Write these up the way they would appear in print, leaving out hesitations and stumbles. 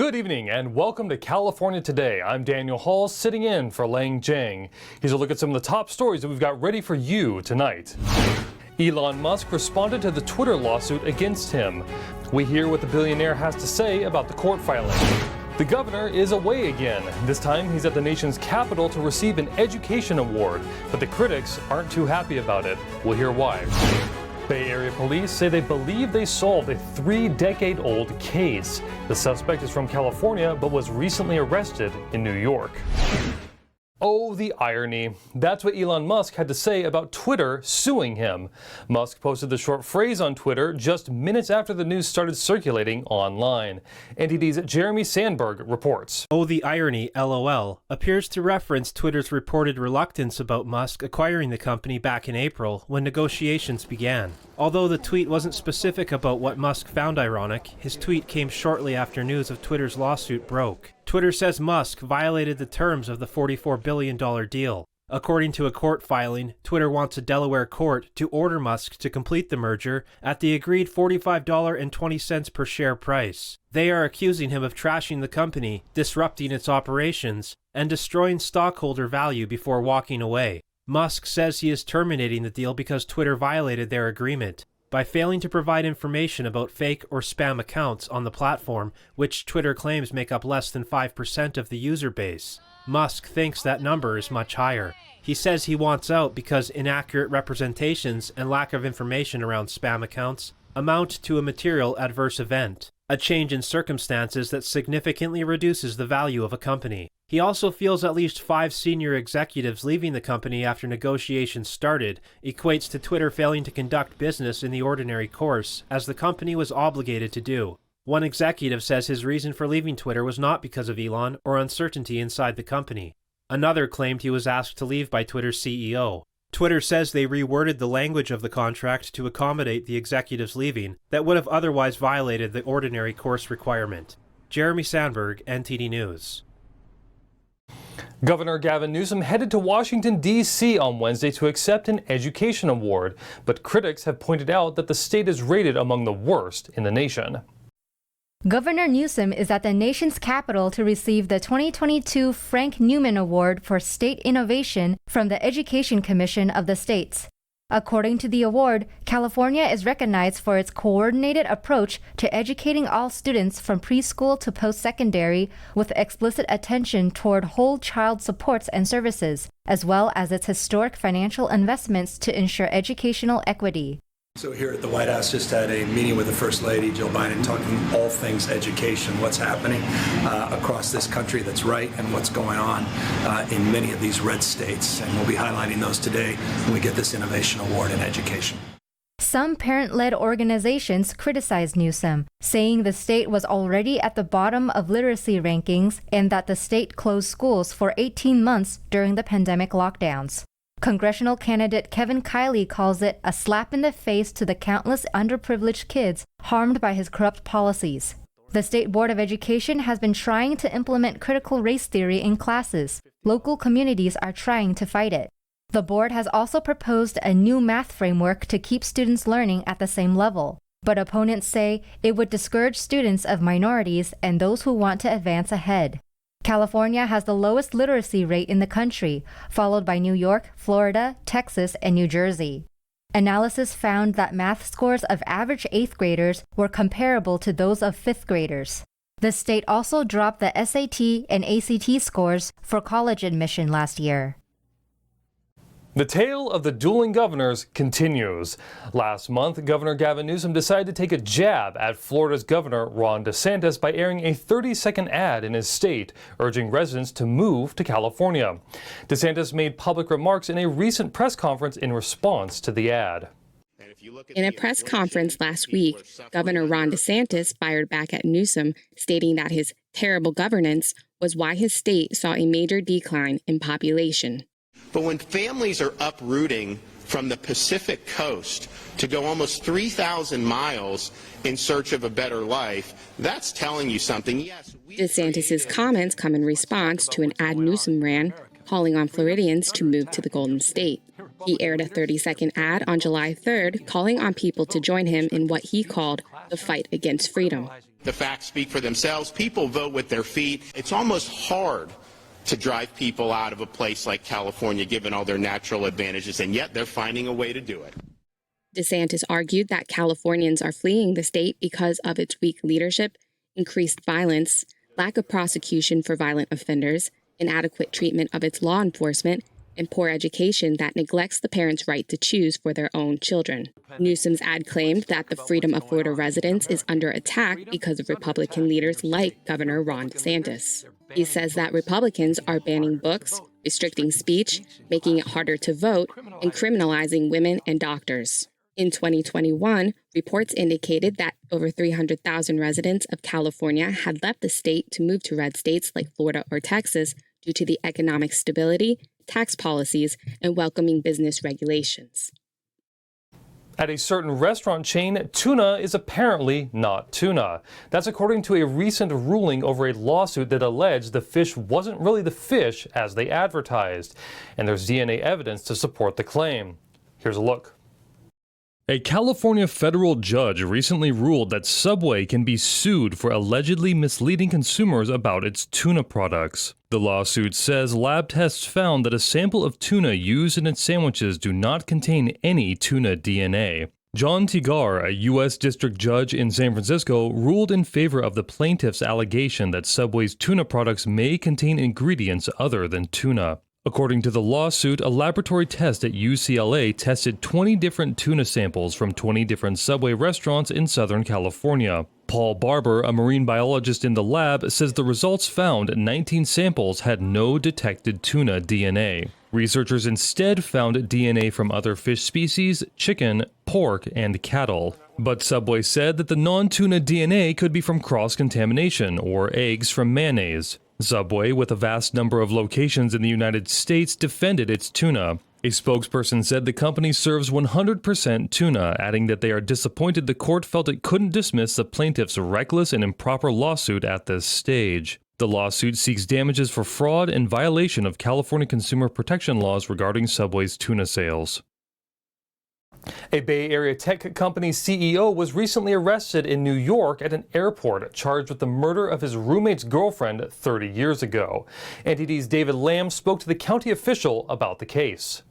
Good evening and welcome to California Today. I'm Daniel Hall sitting in for Lang Jang. Here's a look at some of the top stories that we've got ready for you tonight. Elon Musk responded to the Twitter lawsuit against him. We hear what the billionaire has to say about the court filing. The governor is away again. This time he's at the nation's capital to receive an education award, but the critics aren't too happy about it. We'll hear why. Bay Area police say they believe they solved a 3-decade-old case. The suspect is from California but was recently arrested in New York. Oh, the irony. That's what Elon Musk had to say about Twitter suing him. Musk posted the short phrase on Twitter just minutes after the news started circulating online. NTD's Jeremy Sandberg reports. Oh, the irony, LOL, appears to reference Twitter's reported reluctance about Musk acquiring the company back in April when negotiations began. Although the tweet wasn't specific about what Musk found ironic, his tweet came shortly after news of Twitter's lawsuit broke. Twitter says Musk violated the terms of the $44 billion deal. According to a court filing, Twitter wants a Delaware court to order Musk to complete the merger at the agreed $45.20 per share price. They are accusing him of trashing the company, disrupting its operations, and destroying stockholder value before walking away. Musk says he is terminating the deal because Twitter violated their agreement by failing to provide information about fake or spam accounts on the platform, which Twitter claims make up less than 5% of the user base. Musk thinks that number is much higher. He says he wants out because inaccurate representations and lack of information around spam accounts amount to a material adverse event, a change in circumstances that significantly reduces the value of a company. He also feels at least 5 senior executives leaving the company after negotiations started equates to Twitter failing to conduct business in the ordinary course, as the company was obligated to do. One executive says his reason for leaving Twitter was not because of Elon or uncertainty inside the company. Another claimed he was asked to leave by Twitter's CEO. Twitter says they reworded the language of the contract to accommodate the executives leaving that would have otherwise violated the ordinary course requirement. Jeremy Sandberg, NTD News. Governor Gavin Newsom headed to Washington, D.C. on Wednesday to accept an education award, but critics have pointed out that the state is rated among the worst in the nation. Governor Newsom is at the nation's capital to receive the 2022 Frank Newman Award for State Innovation from the Education Commission of the states. According to the award, California is recognized for its coordinated approach to educating all students from preschool to post-secondary with explicit attention toward whole child supports and services, as well as its historic financial investments to ensure educational equity. So here at the White House, just had a meeting with the First Lady, Jill Biden, talking all things education, what's happening across this country that's right, and what's going on in many of these red states. And we'll be highlighting those today when we get this Innovation Award in education. Some parent-led organizations criticized Newsom, saying the state was already at the bottom of literacy rankings and that the state closed schools for 18 months during the pandemic lockdowns. Congressional candidate Kevin Kiley calls it a slap in the face to the countless underprivileged kids harmed by his corrupt policies. The State Board of Education has been trying to implement critical race theory in classes. Local communities are trying to fight it. The board has also proposed a new math framework to keep students learning at the same level, but opponents say it would discourage students of minorities and those who want to advance ahead. California has the lowest literacy rate in the country, followed by New York, Florida, Texas, and New Jersey. Analysis found that math scores of average 8th graders were comparable to those of 5th graders. The state also dropped the SAT and ACT scores for college admission last year. The tale of the dueling governors continues. Last month, Governor Gavin Newsom decided to take a jab at Florida's Governor Ron DeSantis by airing a 30-second ad in his state, urging residents to move to California. DeSantis made public remarks in a recent press conference in response to the ad. In a press conference last week, Governor Ron DeSantis fired back at Newsom, stating that his terrible governance was why his state saw a major decline in population. But when families are uprooting from the Pacific coast to go almost 3,000 miles in search of a better life, that's telling you something. Yes, DeSantis' comments come in response to an ad Newsom ran calling on Floridians to move to the Golden State. He aired a 30-second ad on July 3rd calling on people to join him in what he called the fight against freedom. The facts speak for themselves. People vote with their feet. It's almost hard to drive people out of a place like California, given all their natural advantages, and yet they're finding a way to do it. DeSantis argued that Californians are fleeing the state because of its weak leadership, increased violence, lack of prosecution for violent offenders, inadequate treatment of its law enforcement, and poor education that neglects the parents' right to choose for their own children. Newsom's ad claimed that the freedom of Florida residents is under attack because of Republican leaders like Governor Ron DeSantis. He says that Republicans are banning books, restricting speech, making it harder to vote, and criminalizing women and doctors. In 2021, reports indicated that over 300,000 residents of California had left the state to move to red states like Florida or Texas due to the economic stability, tax policies, and welcoming business regulations. At a certain restaurant chain, tuna is apparently not tuna. That's according to a recent ruling over a lawsuit that alleged the fish wasn't really the fish as they advertised. And there's DNA evidence to support the claim. Here's a look. A California federal judge recently ruled that Subway can be sued for allegedly misleading consumers about its tuna products. The lawsuit says lab tests found that a sample of tuna used in its sandwiches do not contain any tuna DNA. John Tigar, a U.S. district judge in San Francisco, ruled in favor of the plaintiff's allegation that Subway's tuna products may contain ingredients other than tuna. According to the lawsuit, a laboratory test at UCLA tested 20 different tuna samples from 20 different Subway restaurants in Southern California. Paul Barber, a marine biologist in the lab, says the results found 19 samples had no detected tuna DNA. Researchers instead found DNA from other fish species, chicken, pork, and cattle. But Subway said that the non-tuna DNA could be from cross-contamination or eggs from mayonnaise. Subway, with a vast number of locations in the United States, defended its tuna. A spokesperson said the company serves 100% tuna, adding that they are disappointed the court felt it couldn't dismiss the plaintiff's reckless and improper lawsuit at this stage. The lawsuit seeks damages for fraud and violation of California consumer protection laws regarding Subway's tuna sales. A Bay Area tech company CEO was recently arrested in New York at an airport, charged with the murder of his roommate's girlfriend 30 years ago. NTD's David Lamb spoke to the county official about the case.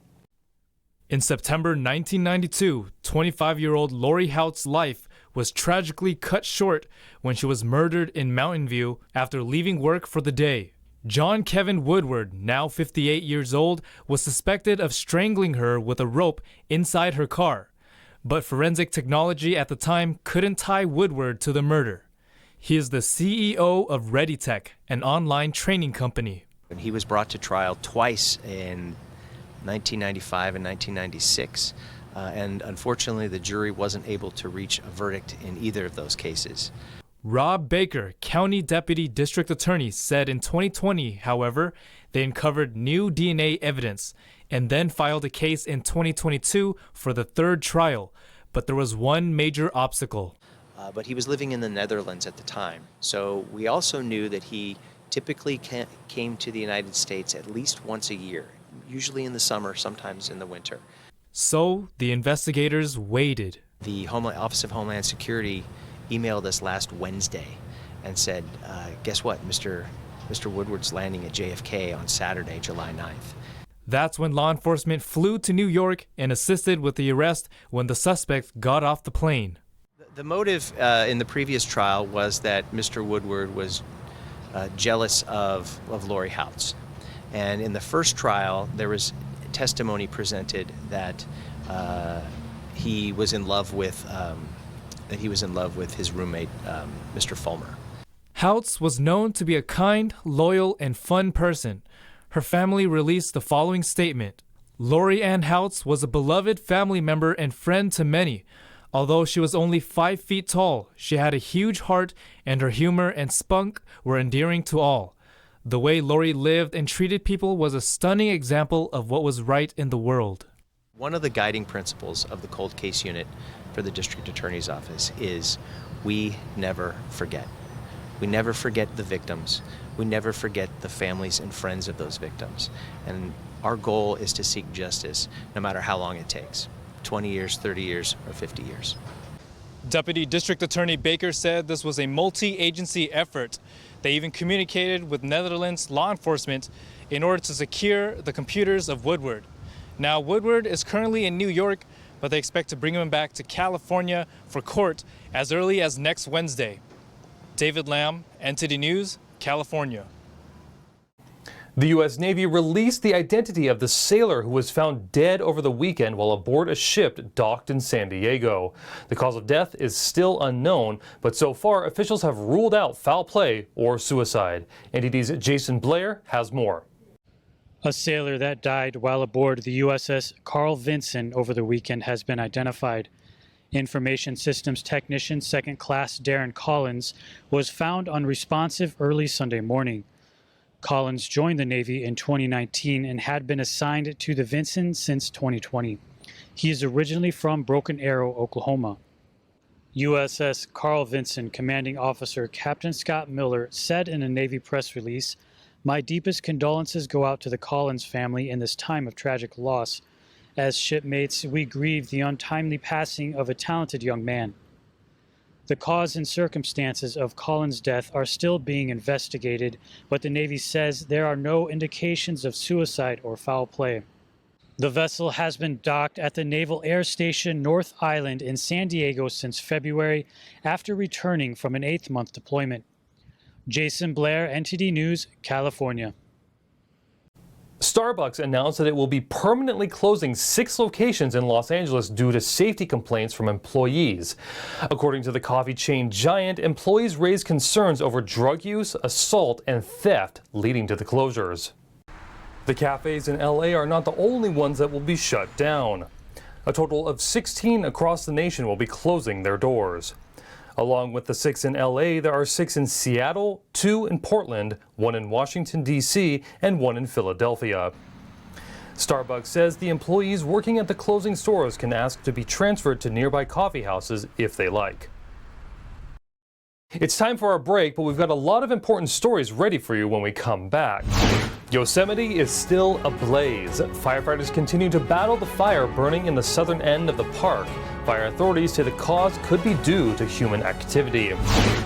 In September 1992, 25-year-old Lori Hout's life was tragically cut short when she was murdered in Mountain View after leaving work for the day. John Kevin Woodward, now 58 years old, was suspected of strangling her with a rope inside her car. But forensic technology at the time couldn't tie Woodward to the murder. He is the CEO of ReadyTech, an online training company. He was brought to trial twice in 1995 and 1996, and unfortunately the jury wasn't able to reach a verdict in either of those cases. Rob Baker, County Deputy District Attorney, said in 2020, however, they uncovered new DNA evidence and then filed a case in 2022 for the third trial. But there was one major obstacle. But he was living in the Netherlands at the time, so we also knew that he typically came to the United States at least once a year, usually in the summer, sometimes in the winter. So the investigators waited. The Office of Homeland Security emailed us last Wednesday and said, guess what, Mr. Woodward's landing at JFK on Saturday, July 9th. That's when law enforcement flew to New York and assisted with the arrest when the suspect got off the plane. The motive in the previous trial was that Mr. Woodward was jealous of Lori Hout's. And in the first trial, there was testimony presented that he was in love with his roommate, Mr. Fulmer. Houtz was known to be a kind, loyal, and fun person. Her family released the following statement. Lori Ann Houtz was a beloved family member and friend to many. Although she was only 5 feet tall, she had a huge heart, and her humor and spunk were endearing to all. The way Lori lived and treated people was a stunning example of what was right in the world. One of the guiding principles of the cold case unit for the District Attorney's Office is we never forget. We never forget the victims. We never forget the families and friends of those victims. And our goal is to seek justice no matter how long it takes, 20 years, 30 years, or 50 years. Deputy District Attorney Baker said this was a multi-agency effort. They even communicated with Netherlands law enforcement in order to secure the computers of Woodward. Now, Woodward is currently in New York, but they expect to bring him back to California for court as early as next Wednesday. David Lamb, NTD News, California. The U.S. Navy released the identity of the sailor who was found dead over the weekend while aboard a ship docked in San Diego. The cause of death is still unknown, but so far officials have ruled out foul play or suicide. NTD's Jason Blair has more. A sailor that died while aboard the USS Carl Vinson over the weekend has been identified. Information Systems Technician 2nd Class Darren Collins was found unresponsive early Sunday morning. Collins joined the Navy in 2019 and had been assigned to the Vinson since 2020. He is originally from Broken Arrow, Oklahoma. USS Carl Vinson Commanding Officer Captain Scott Miller said in a Navy press release, "My deepest condolences go out to the Collins family in this time of tragic loss. As shipmates, we grieve the untimely passing of a talented young man." The cause and circumstances of Collins' death are still being investigated, but the Navy says there are no indications of suicide or foul play. The vessel has been docked at the Naval Air Station North Island in San Diego since February after returning from an 8th-month deployment. Jason Blair, NTD News, California. Starbucks announced that it will be permanently closing 6 locations in Los Angeles due to safety complaints from employees. According to the coffee chain giant, employees raised concerns over drug use, assault, and theft, leading to the closures. The cafes in LA are not the only ones that will be shut down. A total of 16 across the nation will be closing their doors. Along with the 6 in LA, there are 6 in Seattle, 2 in Portland, 1 in Washington, D.C., and 1 in Philadelphia. Starbucks says the employees working at the closing stores can ask to be transferred to nearby coffee houses if they like. It's time for our break, but we've got a lot of important stories ready for you when we come back. Yosemite is still ablaze. Firefighters continue to battle the fire burning in the southern end of the park. Fire authorities say the cause could be due to human activity.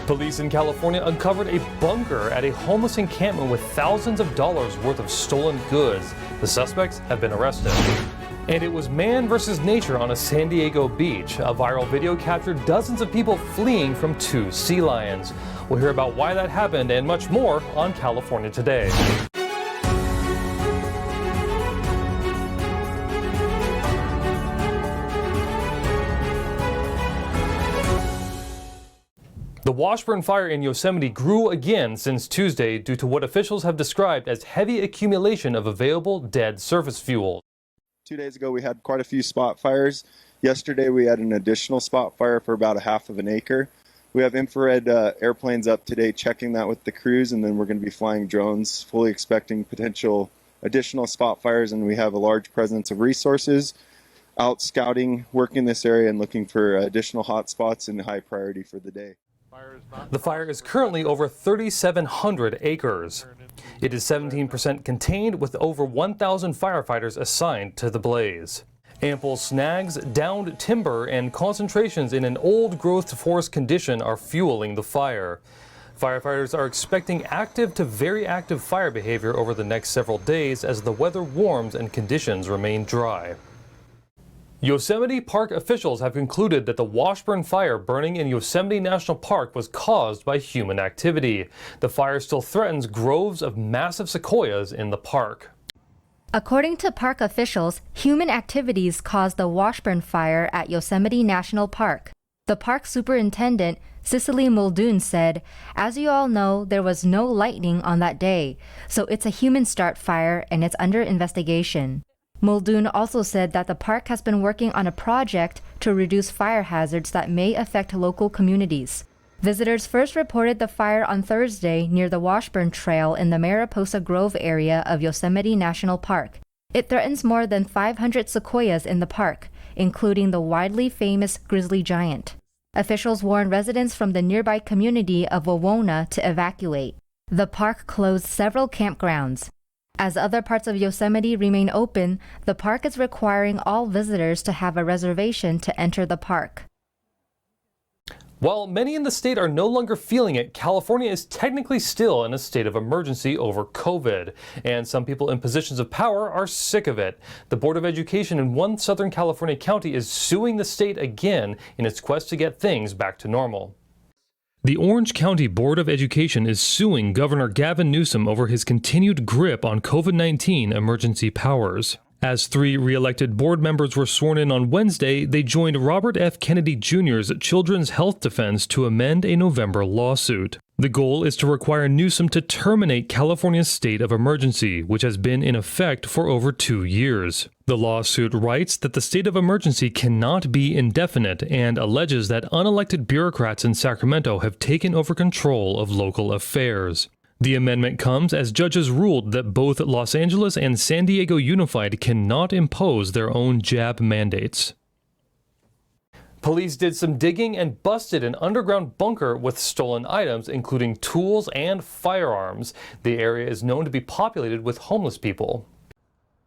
Police in California uncovered a bunker at a homeless encampment with thousands of dollars worth of stolen goods. The suspects have been arrested. And it was man versus nature on a San Diego beach. A viral video captured dozens of people fleeing from 2 sea lions. We'll hear about why that happened and much more on California Today. The Washburn fire in Yosemite grew again since Tuesday due to what officials have described as heavy accumulation of available dead surface fuel. 2 days ago, we had quite a few spot fires. Yesterday, we had an additional spot fire for about 1/2 of an acre. We have infrared airplanes up today checking that with the crews, and then we're going to be flying drones, fully expecting potential additional spot fires, and we have a large presence of resources out scouting, working this area, and looking for additional hot spots and high priority for the day. The fire is currently over 3,700 acres. It is 17% contained with over 1,000 firefighters assigned to the blaze. Ample snags, downed timber, and concentrations in an old-growth forest condition are fueling the fire. Firefighters are expecting active to very active fire behavior over the next several days as the weather warms and conditions remain dry. Yosemite Park officials have concluded that the Washburn fire burning in Yosemite National Park was caused by human activity. The fire still threatens groves of massive sequoias in the park. According to park officials, human activities caused the Washburn fire at Yosemite National Park. The park superintendent, Cicely Muldoon, said, "As you all know, there was no lightning on that day, so it's a human start fire and it's under investigation." Muldoon also said that the park has been working on a project to reduce fire hazards that may affect local communities. Visitors first reported the fire on Thursday near the Washburn Trail in the Mariposa Grove area of Yosemite National Park. It threatens more than 500 sequoias in the park, including the widely famous grizzly giant. Officials warned residents from the nearby community of Wawona to evacuate. The park closed several campgrounds. As other parts of Yosemite remain open, the park is requiring all visitors to have a reservation to enter the park. While many in the state are no longer feeling it, California is technically still in a state of emergency over COVID, and some people in positions of power are sick of it. The Board of Education in one Southern California county is suing the state again in its quest to get things back to normal. The Orange County Board of Education is suing Governor Gavin Newsom over his continued grip on COVID-19 emergency powers. As 3 re-elected board members were sworn in on Wednesday, they joined Robert F. Kennedy Jr.'s Children's Health Defense to amend a November lawsuit. The goal is to require Newsom to terminate California's state of emergency, which has been in effect for over 2 years. The lawsuit writes that the state of emergency cannot be indefinite and alleges that unelected bureaucrats in Sacramento have taken over control of local affairs. The amendment comes as judges ruled that both Los Angeles and San Diego Unified cannot impose their own jab mandates. Police did some digging and busted an underground bunker with stolen items, including tools and firearms. The area is known to be populated with homeless people.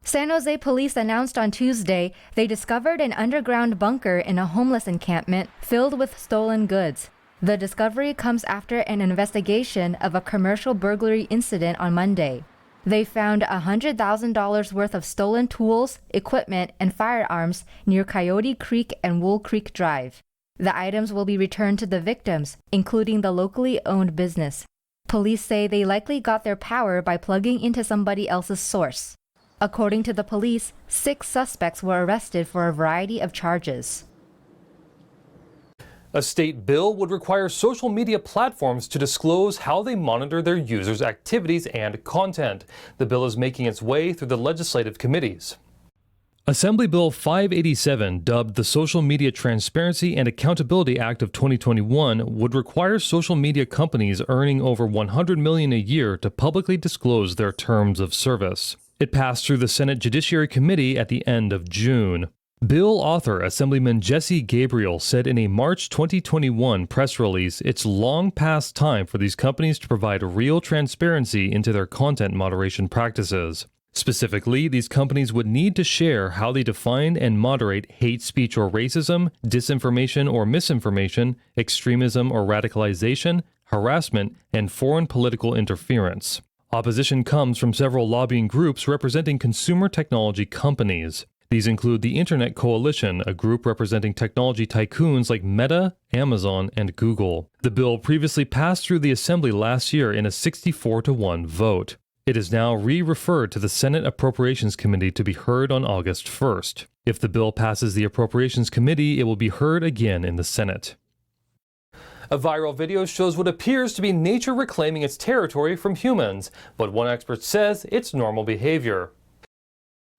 San Jose police announced on Tuesday they discovered an underground bunker in a homeless encampment filled with stolen goods. The discovery comes after an investigation of a commercial burglary incident on Monday. They found $100,000 worth of stolen tools, equipment, and firearms near Coyote Creek and Wool Creek Drive. The items will be returned to the victims, including the locally owned business. Police say they likely got their power by plugging into somebody else's source. According to the police, 6 suspects were arrested for a variety of charges. A state bill would require social media platforms to disclose how they monitor their users' activities and content. The bill is making its way through the legislative committees. Assembly Bill 587, dubbed the Social Media Transparency and Accountability Act of 2021, would require social media companies earning over $100 million a year to publicly disclose their terms of service. It passed through the Senate Judiciary Committee at the end of June. Bill author Assemblyman Jesse Gabriel said in a March 2021 press release it's long past time for these companies to provide real transparency into their content moderation practices. Specifically, these companies would need to share how they define and moderate hate speech or racism, disinformation or misinformation, extremism or radicalization, harassment, and foreign political interference. Opposition comes from several lobbying groups representing consumer technology companies. These include the Internet Coalition, a group representing technology tycoons like Meta, Amazon, and Google. The bill previously passed through the Assembly last year in a 64-1 vote. It is now re-referred to the Senate Appropriations Committee to be heard on August 1st. If the bill passes the Appropriations Committee, it will be heard again in the Senate. A viral video shows what appears to be nature reclaiming its territory from humans, but one expert says it's normal behavior.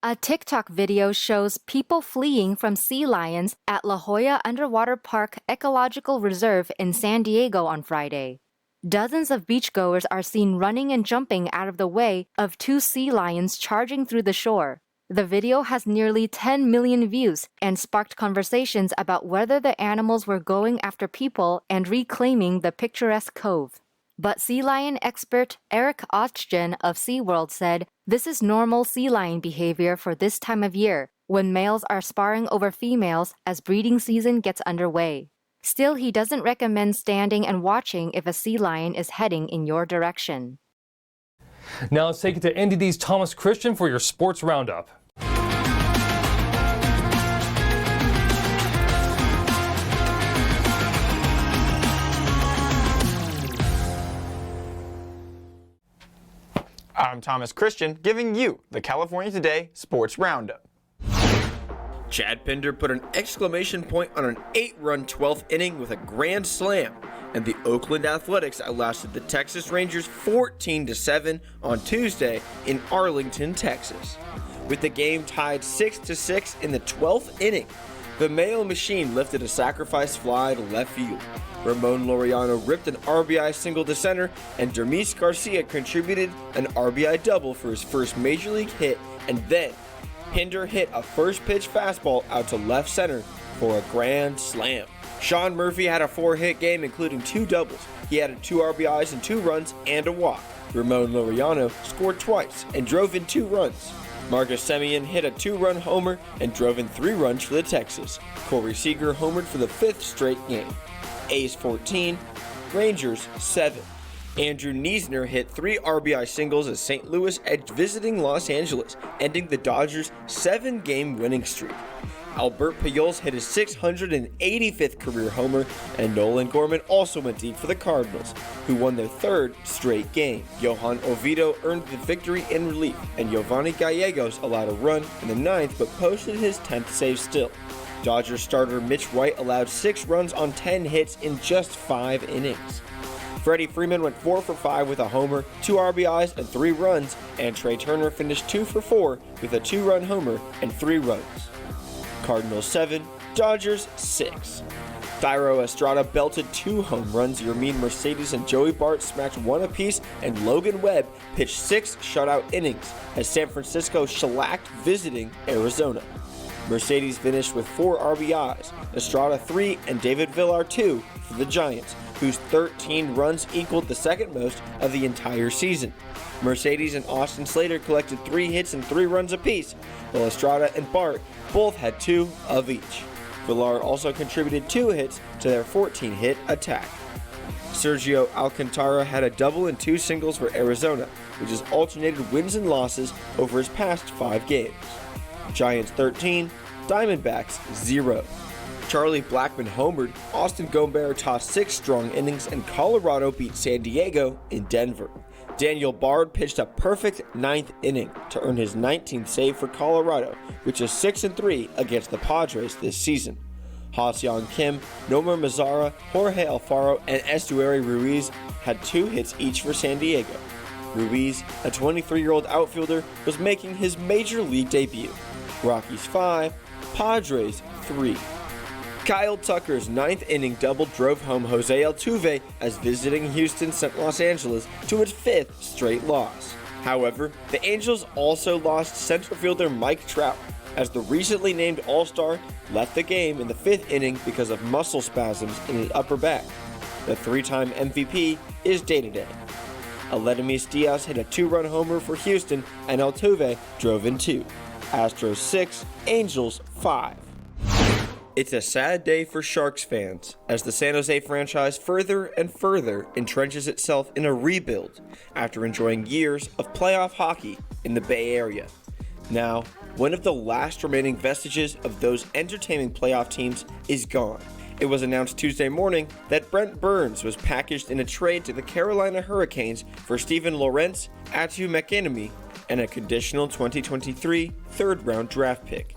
A TikTok video shows people fleeing from sea lions at La Jolla Underwater Park Ecological Reserve in San Diego on Friday. Dozens of beachgoers are seen running and jumping out of the way of 2 sea lions charging through the shore. The video has nearly 10 million views and sparked conversations about whether the animals were going after people and reclaiming the picturesque cove. But sea lion expert Eric Ostgen of SeaWorld said, "This is normal sea lion behavior for this time of year, when males are sparring over females as breeding season gets underway." Still, he doesn't recommend standing and watching if a sea lion is heading in your direction. Now let's take it to NDD's Thomas Christian for your sports roundup. I'm Thomas Christian, giving you the California Today Sports Roundup. Chad Pinder put an exclamation point on an 8-run 12th inning with a grand slam, and the Oakland Athletics outlasted the Texas Rangers 14-7 on Tuesday in Arlington, Texas. With the game tied 6-6 in the 12th inning, the Mayo Machine lifted a sacrifice fly to left field. Ramon Laureano ripped an RBI single to center, and Dermis Garcia contributed an RBI double for his first major league hit, and then Pinder hit a first-pitch fastball out to left center for a grand slam. Sean Murphy had a 4-hit game, including 2 doubles. He added 2 RBIs and 2 runs and a walk. Ramon Laureano scored twice and drove in 2 runs. Marcus Semien hit a 2-run homer and drove in 3 runs for the Texas. Corey Seager homered for the 5th straight game. A's 14, Rangers 7. Andrew Neesner hit 3 RBI singles as St. Louis edged visiting Los Angeles, ending the Dodgers' 7-game winning streak. Albert Pujols hit his 685th career homer, and Nolan Gorman also went deep for the Cardinals, who won their 3rd straight game. Johan Oviedo earned the victory in relief, and Giovanni Gallegos allowed a run in the 9th but posted his 10th save still. Dodgers starter Mitch White allowed 6 runs on 10 hits in just 5 innings. Freddie Freeman went 4 for 5 with a homer, 2 RBIs, and 3 runs, and Trey Turner finished 2 for 4 with a 2-run homer and 3 runs. Cardinals 7, Dodgers 6. Thairo Estrada belted 2 home runs, Yermin Mercedes and Joey Bart smacked 1 apiece, and Logan Webb pitched 6 shutout innings as San Francisco shellacked visiting Arizona. Mercedes finished with 4 RBIs, Estrada 3, and David Villar 2 for the Giants, whose 13 runs equaled the second most of the entire season. Mercedes and Austin Slater collected 3 hits and 3 runs apiece, while Estrada and Bart both had 2 of each. Villar also contributed 2 hits to their 14-hit attack. Sergio Alcantara had a double and 2 singles for Arizona, which has alternated wins and losses over his past 5 games. Giants 13, Diamondbacks 0. Charlie Blackmon homered, Austin Gomber tossed 6 strong innings, and Colorado beat San Diego in Denver. Daniel Bard pitched a perfect 9th inning to earn his 19th save for Colorado, which is 6-3 against the Padres this season. Ha-Seong Kim, Nomar Mazara, Jorge Alfaro, and Estuary Ruiz had 2 hits each for San Diego. Ruiz, a 23-year-old outfielder, was making his major league debut. Rockies 5, Padres 3. Kyle Tucker's 9th inning double drove home Jose Altuve as visiting Houston sent Los Angeles to its 5th straight loss. However, the Angels also lost center fielder Mike Trout as the recently named All-Star left the game in the 5th inning because of muscle spasms in his upper back. The 3-time MVP is day-to-day. Aledmys Diaz hit a 2-run homer for Houston, and Altuve drove in 2. Astros 6, Angels 5. It's a sad day for Sharks fans as the San Jose franchise further and further entrenches itself in a rebuild after enjoying years of playoff hockey in the Bay Area. Now, one of the last remaining vestiges of those entertaining playoff teams is gone. It was announced Tuesday morning that Brent Burns was packaged in a trade to the Carolina Hurricanes for Steven Lorentz, Atu McEnemy, and a conditional 2023 third-round draft pick.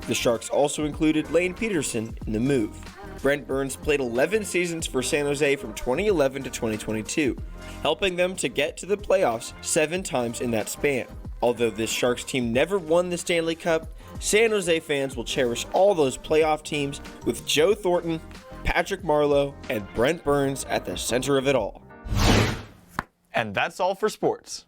The Sharks also included Lane Peterson in the move. Brent Burns played 11 seasons for San Jose from 2011 to 2022, helping them to get to the playoffs 7 times in that span. Although this Sharks team never won the Stanley Cup, San Jose fans will cherish all those playoff teams with Joe Thornton, Patrick Marleau, and Brent Burns at the center of it all. And that's all for sports.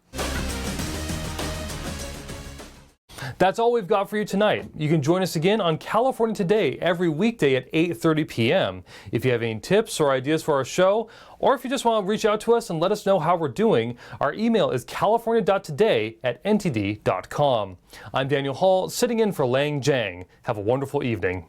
That's all we've got for you tonight. You can join us again on California Today every weekday at 8:30 p.m. If you have any tips or ideas for our show, or if you just want to reach out to us and let us know how we're doing, our email is california.today@ntd.com. I'm Daniel Hall, sitting in for Lang Jang. Have a wonderful evening.